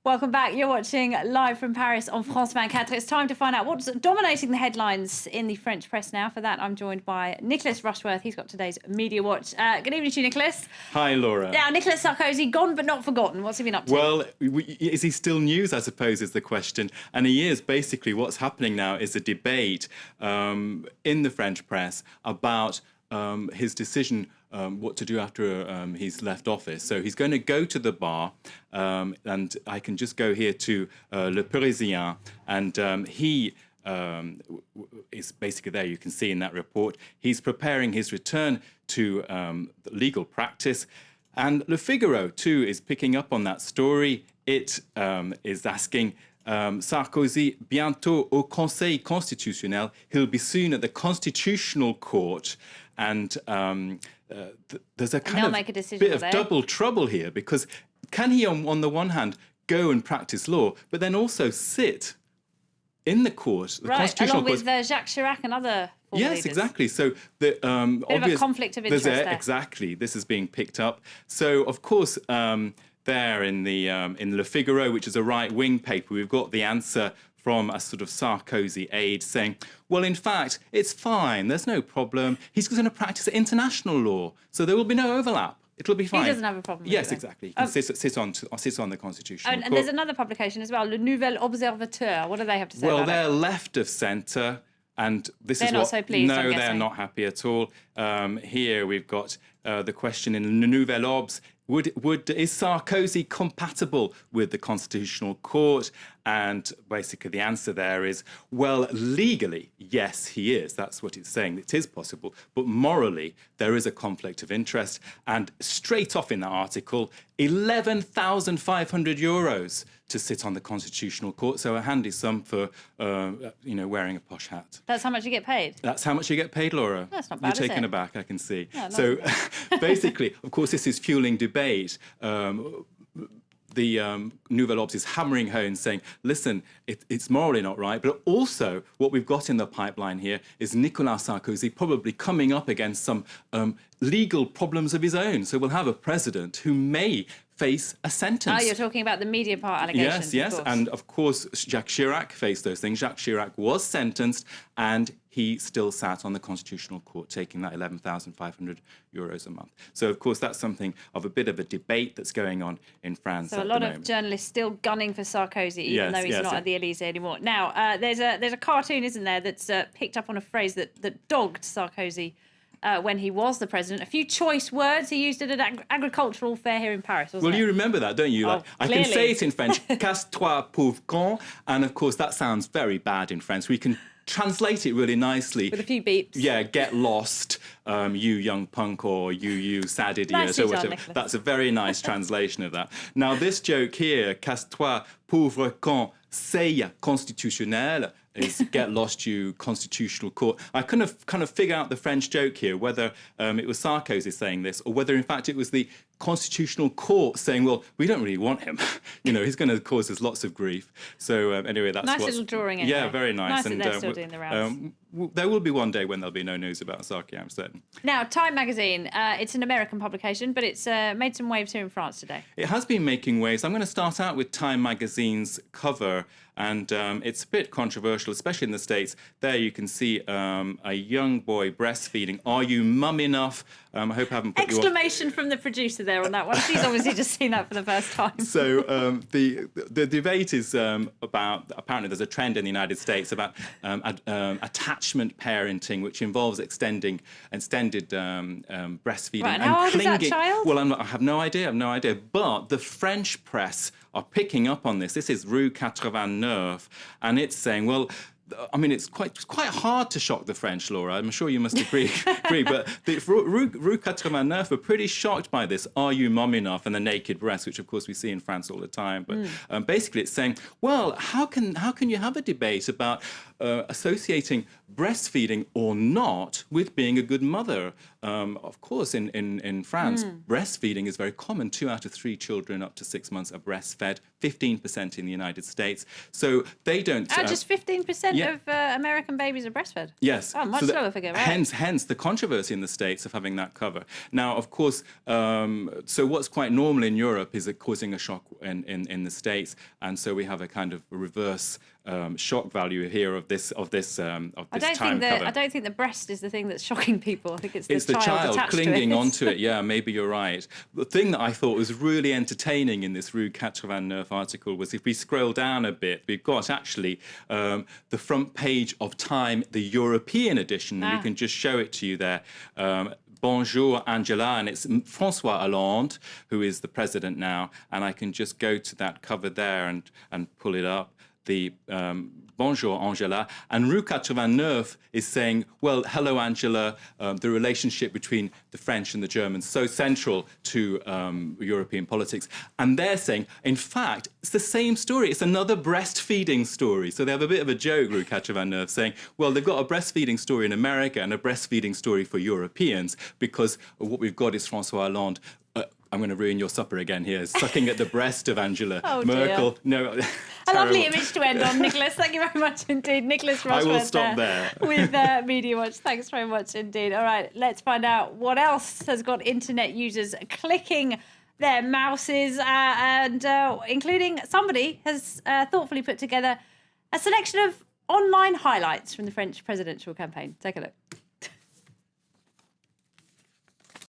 Welcome back. You're watching live from Paris on France 24. It's time to find out what's dominating the headlines in the French press now. For that, I'm joined by Nicholas Rushworth. He's got today's Media Watch. Good evening to you, Nicholas. Hi, Laura. Now, Nicolas Sarkozy, gone but not forgotten. What's he been up to? Well, is he still news, I suppose, is the question. And he is. Basically, what's happening now is a debate in the French press about his decision what to do after he's left office. So he's going to go to the bar, and I can just go here to Le Parisien, and he is basically there. You can see in that report, he's preparing his return to legal practice. And Le Figaro, too, is picking up on that story. It is asking Sarkozy, bientôt au Conseil constitutionnel. He'll be soon at the Constitutional Court. And there's a kind of bit of double trouble here, because can he, on the one hand, go and practice law, but then also sit in the court, the Constitutional Court? Along with Jacques Chirac and other former leaders. Exactly. So the bit of a conflict of interest there. Exactly. This is being picked up. So, of course, there in Le Figaro, which is a right-wing paper, we've got the answer from a sort of Sarkozy aide saying, well, in fact, it's fine. There's no problem. He's going to practice international law, so there will be no overlap. It'll be fine. He doesn't have a problem with Yes, it. Exactly. He can sit on the Constitutional Court. And there's another publication as well, Le Nouvel Observateur. What do they have to say about Well, they're it? left of centre, and this they're is not what... so pleased, No, I'm they're guessing. not happy at all. Here we've got the question in Le Nouvel Obs. Is Sarkozy compatible with the Constitutional Court? And basically the answer there is, well, legally, yes, he is. That's what it's saying. It is possible. But morally, there is a conflict of interest. And straight off in that article, 11,500 euros to sit on the Constitutional Court. So a handy sum for, wearing a posh hat. That's how much you get paid? That's how much you get paid, Laura. That's not bad, You're is taken it? aback, I can see. No, so basically, of course, this is fueling debate. The Nouvelle Obs is hammering home saying, listen, it's morally not right, but also what we've got in the pipeline here is Nicolas Sarkozy probably coming up against some legal problems of his own. So we'll have a president who may face a sentence. Oh, you're talking about the media part allegations. Yes. And of course, Jacques Chirac faced those things. Jacques Chirac was sentenced, and he still sat on the Constitutional Court, taking that 11,500 euros a month. So, of course, that's something of a bit of a debate that's going on in France. So a lot of journalists still gunning for Sarkozy, even though he's not at the Élysée anymore. Now, there's a cartoon, isn't there, that's picked up on a phrase that dogged Sarkozy when he was the president. A few choice words he used at an agricultural fair here in Paris, wasn't it? Well, you remember that, don't you? Oh, I can say it in French, casse-toi, pauvre con, and of course that sounds very bad in French. We can translate it really nicely. With a few beeps. Yeah, get lost, you young punk, or you sad idiot, Nicely or done, whatever. Nicholas. That's a very nice translation of that. Now, this joke here, casse-toi, pauvre con, c'est constitutionnel, is get lost, you Constitutional Court. I kind of figure out the French joke here, whether it was Sarkozy saying this, or whether in fact it was the Constitutional Court saying, well, we don't really want him. He's going to cause us lots of grief. So anyway, that's nice little drawing. Anyway. Yeah, very nice. Nice that they're still doing the rounds. There will be one day when there'll be no news about Sarkozy, I'm certain. Now, Time magazine, it's an American publication, but it's made some waves here in France today. It has been making waves. I'm going to start out with Time magazine's cover, and it's a bit controversial, especially in the States. There you can see a young boy breastfeeding. Are you mum enough? I hope I haven't put you off. Exclamation from the producer there on that one. She's obviously just seen that for the first time. So the debate is about, apparently there's a trend in the United States about attachment parenting, which involves extended breastfeeding. Right, and how old is that child? Well, I have no idea. But the French press are picking up on this. This is Rue 89, and it's saying, well, I mean, it's quite hard to shock the French, Laura. I'm sure you must agree. But the Rue 89 were pretty shocked by this. Are you mum enough? And the naked breast, which of course we see in France all the time. But basically, it's saying, well, how can you have a debate about associating breastfeeding or not with being a good mother? Of course, in France, breastfeeding is very common. 2 out of 3 children up to 6 months are breastfed. 15% in the United States. So they don't. Just 15%. of American babies are breastfed. Yes. Oh, much slower figure, right? Hence the controversy in the States of having that cover. Now, of course, so what's quite normal in Europe is it causing a shock in the States, and so we have a kind of reverse shock value here of this time cover. I don't think the breast is the thing that's shocking people. I think it's the child attached clinging to it. onto it. Yeah, maybe you're right. The thing that I thought was really entertaining in this Rue 89 article was if we scroll down a bit, we've got actually the front page of Time, the European edition. And we can just show it to you there. Bonjour, Angela, and it's François Hollande, who is the president now. And I can just go to that cover there and pull it up. The Bonjour, Angela. And Rue 89 is saying, well, hello, Angela, the relationship between the French and the Germans, so central to European politics. And they're saying, in fact, it's the same story. It's another breastfeeding story. So they have a bit of a joke, Rue 89, saying, well, they've got a breastfeeding story in America and a breastfeeding story for Europeans, because what we've got is François Hollande. I'm going to ruin your supper again here. Sucking at the breast of Angela Merkel. Dear. No, a lovely image to end on, Nicholas. Thank you very much indeed. Nicholas Rosberg. I will stop there. With Media Watch. Thanks very much indeed. All right, let's find out what else has got internet users clicking their mouses, and including somebody has thoughtfully put together a selection of online highlights from the French presidential campaign. Take a look.